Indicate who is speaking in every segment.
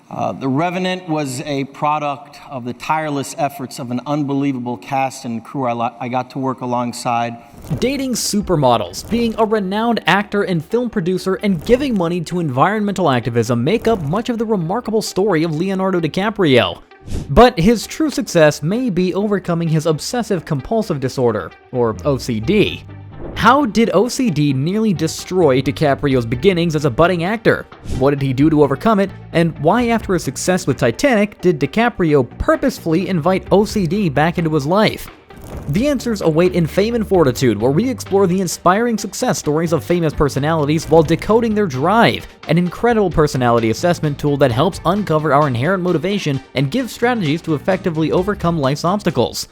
Speaker 1: The Revenant was a product of the tireless efforts of an unbelievable cast and crew I got to work alongside.
Speaker 2: Dating supermodels, being a renowned actor and film producer, and giving money to environmental activism make up much of the remarkable story of Leonardo DiCaprio. But his true success may be overcoming his obsessive-compulsive disorder, or OCD. How did OCD nearly destroy DiCaprio's beginnings as a budding actor? What did he do to overcome it? And why, after his success with Titanic, did DiCaprio purposefully invite OCD back into his life? The answers await in Fame and Fortitude, where we explore the inspiring success stories of famous personalities while decoding their drive, an incredible personality assessment tool that helps uncover our inherent motivation and gives strategies to effectively overcome life's obstacles.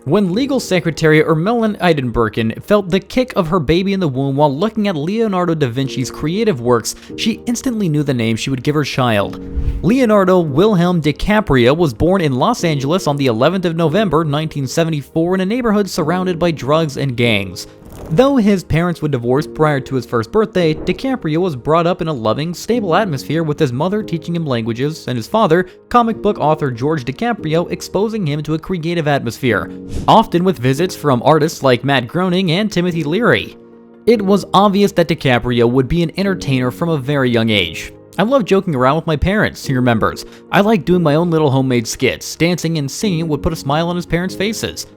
Speaker 2: When legal secretary Ermelin Eidenbergen felt the kick of her baby in the womb while looking at Leonardo da Vinci's creative works, she instantly knew the name she would give her child. Leonardo Wilhelm DiCaprio was born in Los Angeles on the 11th of November 1974 in a neighborhood surrounded by drugs and gangs. Though his parents would divorce prior to his first birthday, DiCaprio was brought up in a loving, stable atmosphere with his mother teaching him languages and his father, comic book author George DiCaprio, exposing him to a creative atmosphere, often with visits from artists like Matt Groening and Timothy Leary. It was obvious that DiCaprio would be an entertainer from a very young age. "I love joking around with my parents," he remembers. "I like doing my own little homemade skits. Dancing and singing would put a smile on his parents' faces."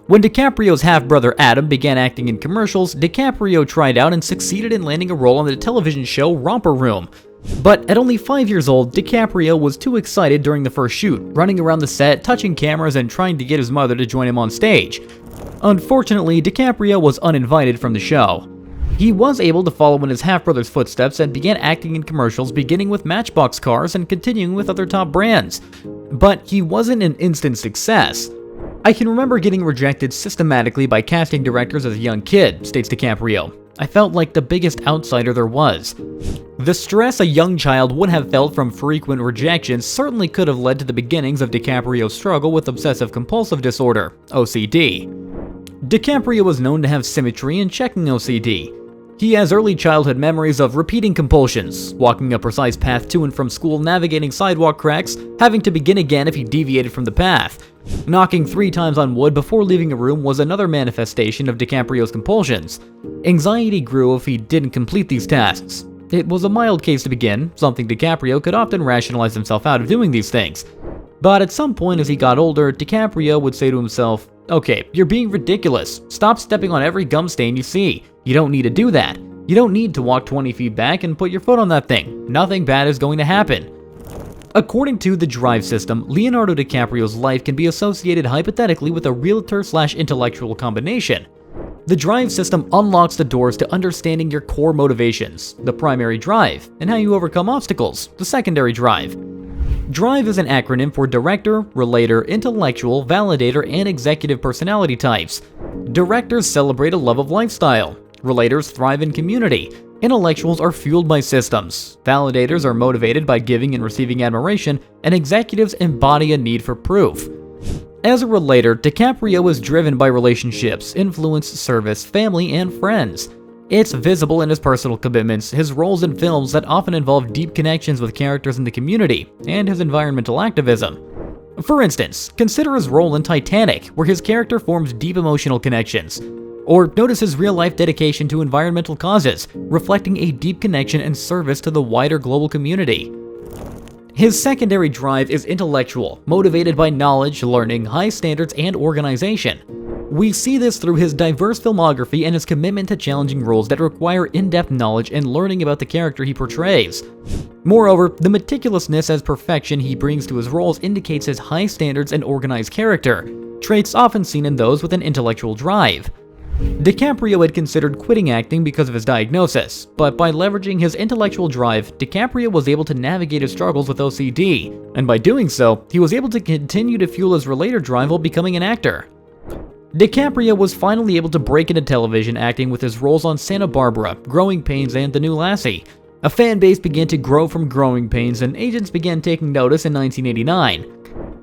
Speaker 2: When DiCaprio's half-brother Adam began acting in commercials, DiCaprio tried out and succeeded in landing a role on the television show Romper Room. But at only 5 years old, DiCaprio was too excited during the first shoot, running around the set, touching cameras, and trying to get his mother to join him on stage. Unfortunately, DiCaprio was uninvited from the show. He was able to follow in his half-brother's footsteps and began acting in commercials, beginning with Matchbox cars and continuing with other top brands. But he wasn't an instant success. "I can remember getting rejected systematically by casting directors as a young kid," states DiCaprio. "I felt like the biggest outsider there was." The stress a young child would have felt from frequent rejection certainly could have led to the beginnings of DiCaprio's struggle with obsessive-compulsive disorder, OCD. DiCaprio was known to have symmetry and checking OCD. He has early childhood memories of repeating compulsions, walking a precise path to and from school, navigating sidewalk cracks, having to begin again if he deviated from the path. Knocking 3 times on wood before leaving a room was another manifestation of DiCaprio's compulsions. Anxiety grew if he didn't complete these tasks. It was a mild case to begin, something DiCaprio could often rationalize himself out of doing these things. But at some point as he got older, DiCaprio would say to himself, "Okay, you're being ridiculous. Stop stepping on every gum stain you see. You don't need to do that. You don't need to walk 20 feet back and put your foot on that thing. Nothing bad is going to happen." According to the Drive system, Leonardo DiCaprio's life can be associated hypothetically with a realtor/intellectual combination. The Drive system unlocks the doors to understanding your core motivations, the primary drive, and how you overcome obstacles, the secondary drive. Drive is an acronym for Director, Relator, Intellectual, Validator, and Executive personality types. Directors celebrate a love of lifestyle. Relators thrive in community. Intellectuals are fueled by systems. Validators are motivated by giving and receiving admiration, and executives embody a need for proof. As a relator, DiCaprio is driven by relationships, influence, service, family, and friends. It's visible in his personal commitments, his roles in films that often involve deep connections with characters in the community, and his environmental activism. For instance, consider his role in Titanic, where his character forms deep emotional connections. Or notice his real-life dedication to environmental causes, reflecting a deep connection and service to the wider global community. His secondary drive is intellectual, motivated by knowledge, learning, high standards, and organization. We see this through his diverse filmography and his commitment to challenging roles that require in-depth knowledge and learning about the character he portrays. Moreover, the meticulousness as perfection he brings to his roles indicates his high standards and organized character, traits often seen in those with an intellectual drive. DiCaprio had considered quitting acting because of his diagnosis, but by leveraging his intellectual drive, DiCaprio was able to navigate his struggles with OCD, and by doing so, he was able to continue to fuel his relator drive while becoming an actor. DiCaprio was finally able to break into television acting with his roles on Santa Barbara, Growing Pains, and The New Lassie. A fan base began to grow from Growing Pains, and agents began taking notice in 1989.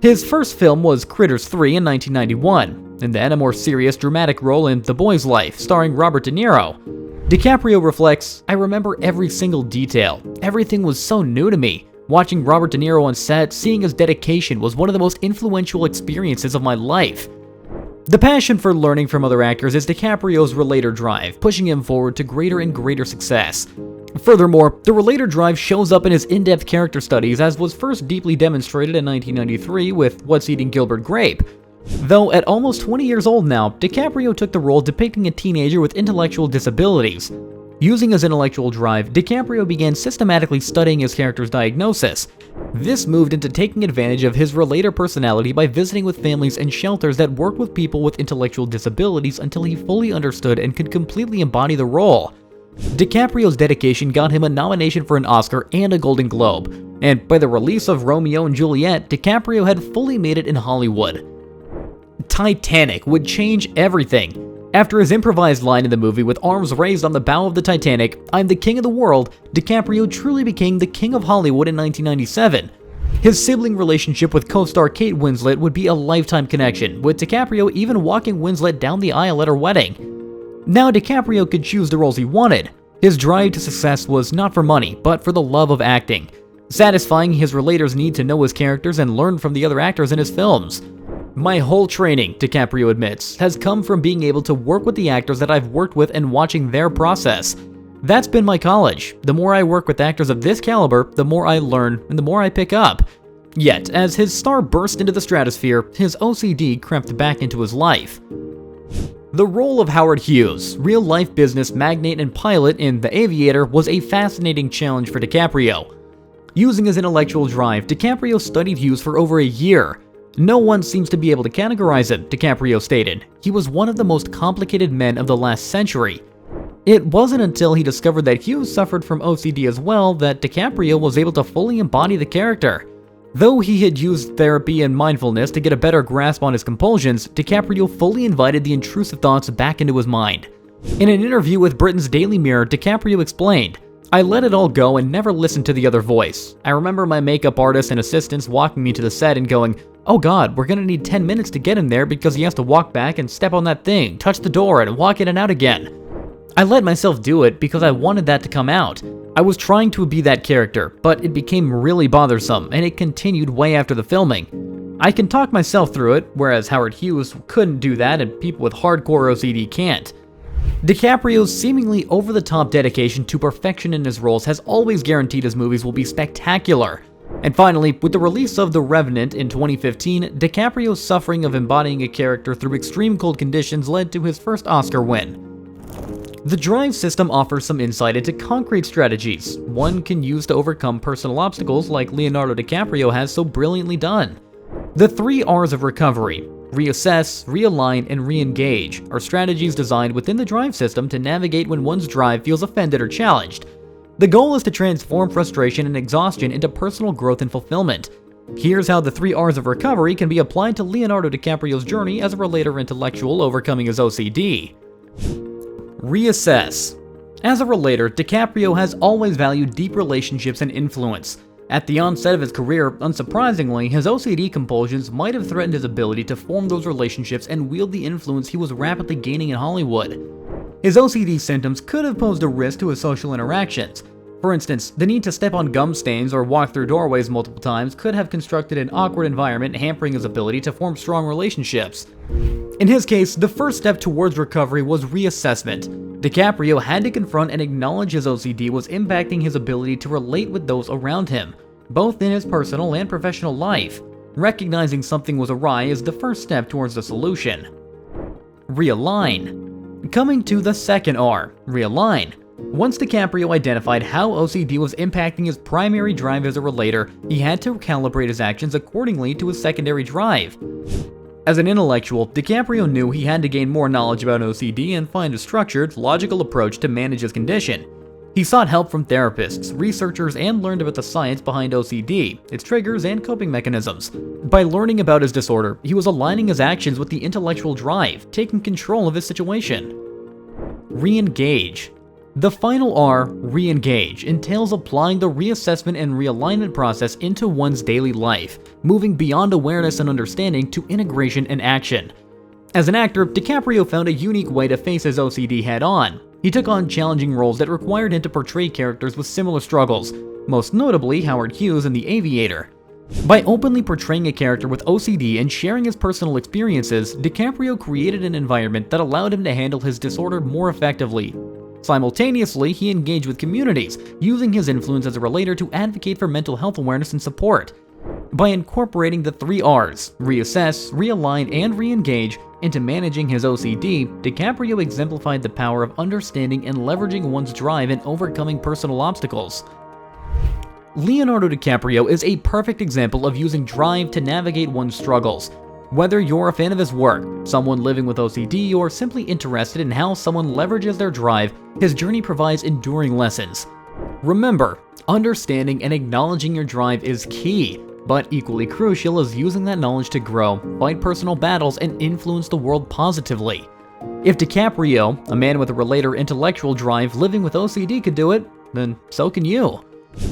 Speaker 2: His first film was Critters 3 in 1991, and then a more serious, dramatic role in The Boy's Life, starring Robert De Niro. DiCaprio reflects, "I remember every single detail. Everything was so new to me. Watching Robert De Niro on set, seeing his dedication was one of the most influential experiences of my life. The passion for learning from other actors is DiCaprio's relator drive, pushing him forward to greater and greater success. Furthermore, the relator drive shows up in his in-depth character studies, as was first deeply demonstrated in 1993 with What's Eating Gilbert Grape. Though at almost 20 years old now, DiCaprio took the role depicting a teenager with intellectual disabilities. Using his intellectual drive, DiCaprio began systematically studying his character's diagnosis. This moved into taking advantage of his relator personality by visiting with families and shelters that work with people with intellectual disabilities until he fully understood and could completely embody the role. DiCaprio's dedication got him a nomination for an Oscar and a Golden Globe, and by the release of Romeo and Juliet, DiCaprio had fully made it in Hollywood. Titanic would change everything. After his improvised line in the movie with arms raised on the bow of the Titanic, "I'm the king of the world," DiCaprio truly became the king of Hollywood in 1997. His sibling relationship with co-star Kate Winslet would be a lifetime connection, with DiCaprio even walking Winslet down the aisle at her wedding. Now DiCaprio could choose the roles he wanted. His drive to success was not for money, but for the love of acting, satisfying his relators' need to know his characters and learn from the other actors in his films. "My whole training," DiCaprio admits, "has come from being able to work with the actors that I've worked with and watching their process. That's been my college. The more I work with actors of this caliber, the more I learn and the more I pick up." Yet, as his star burst into the stratosphere, his OCD crept back into his life. The role of Howard Hughes, real-life business magnate and pilot in The Aviator, was a fascinating challenge for DiCaprio. Using his intellectual drive, DiCaprio studied Hughes for over a year. "No one seems to be able to categorize him," DiCaprio stated. "He was one of the most complicated men of the last century." It wasn't until he discovered that Hughes suffered from OCD as well that DiCaprio was able to fully embody the character. Though he had used therapy and mindfulness to get a better grasp on his compulsions, DiCaprio fully invited the intrusive thoughts back into his mind. In an interview with Britain's Daily Mirror, DiCaprio explained, "I let it all go and never listened to the other voice. I remember my makeup artist and assistants walking me to the set and going, 'Oh God, we're gonna need 10 minutes to get him there because he has to walk back and step on that thing, touch the door, and walk in and out again.' I let myself do it because I wanted that to come out. I was trying to be that character, but it became really bothersome, and it continued way after the filming. I can talk myself through it, whereas Howard Hughes couldn't do that and people with hardcore OCD can't." DiCaprio's seemingly over-the-top dedication to perfection in his roles has always guaranteed his movies will be spectacular. And finally, with the release of The Revenant in 2015, DiCaprio's suffering of embodying a character through extreme cold conditions led to his first Oscar win. The drive system offers some insight into concrete strategies one can use to overcome personal obstacles like Leonardo DiCaprio has so brilliantly done. The 3 R's of recovery, reassess, realign, and re-engage, are strategies designed within the drive system to navigate when one's drive feels offended or challenged. The goal is to transform frustration and exhaustion into personal growth and fulfillment. Here's how the 3 R's of recovery can be applied to Leonardo DiCaprio's journey as a relator intellectual overcoming his OCD. Reassess. As a relator, DiCaprio has always valued deep relationships and influence. At the onset of his career, unsurprisingly, his OCD compulsions might have threatened his ability to form those relationships and wield the influence he was rapidly gaining in Hollywood. His OCD symptoms could have posed a risk to his social interactions. For instance, the need to step on gum stains or walk through doorways multiple times could have constructed an awkward environment hampering his ability to form strong relationships. In his case, the first step towards recovery was reassessment. DiCaprio had to confront and acknowledge his OCD was impacting his ability to relate with those around him, both in his personal and professional life. Recognizing something was awry is the first step towards the solution. Realign. Coming to the second R, realign. Once DiCaprio identified how OCD was impacting his primary drive as a relator, he had to calibrate his actions accordingly to his secondary drive. As an intellectual, DiCaprio knew he had to gain more knowledge about OCD and find a structured, logical approach to manage his condition. He sought help from therapists, researchers, and learned about the science behind OCD, its triggers, and coping mechanisms. By learning about his disorder, he was aligning his actions with the intellectual drive, taking control of his situation. Re-engage. The final R, re-engage, entails applying the reassessment and realignment process into one's daily life, moving beyond awareness and understanding to integration and action. As an actor, DiCaprio found a unique way to face his OCD head-on. He took on challenging roles that required him to portray characters with similar struggles. most notably Howard Hughes in The Aviator. By openly portraying a character with OCD and sharing his personal experiences, DiCaprio created an environment that allowed him to handle his disorder more effectively. Simultaneously, he engaged with communities, using his influence as a relator to advocate for mental health awareness and support. By incorporating the 3 R's, reassess, realign, and re-engage, into managing his OCD, DiCaprio exemplified the power of understanding and leveraging one's drive in overcoming personal obstacles. Leonardo DiCaprio is a perfect example of using drive to navigate one's struggles. Whether you're a fan of his work, someone living with OCD, or simply interested in how someone leverages their drive, his journey provides enduring lessons. Remember, understanding and acknowledging your drive is key, but equally crucial is using that knowledge to grow, fight personal battles, and influence the world positively. If DiCaprio, a man with a relator intellectual drive living with OCD, could do it, then so can you.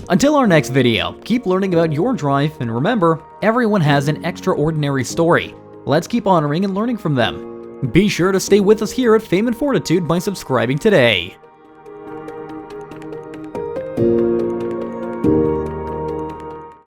Speaker 2: Until our next video, keep learning about your drive, and remember, everyone has an extraordinary story. Let's keep honoring and learning from them. Be sure to stay with us here at Fame and Fortitude by subscribing today.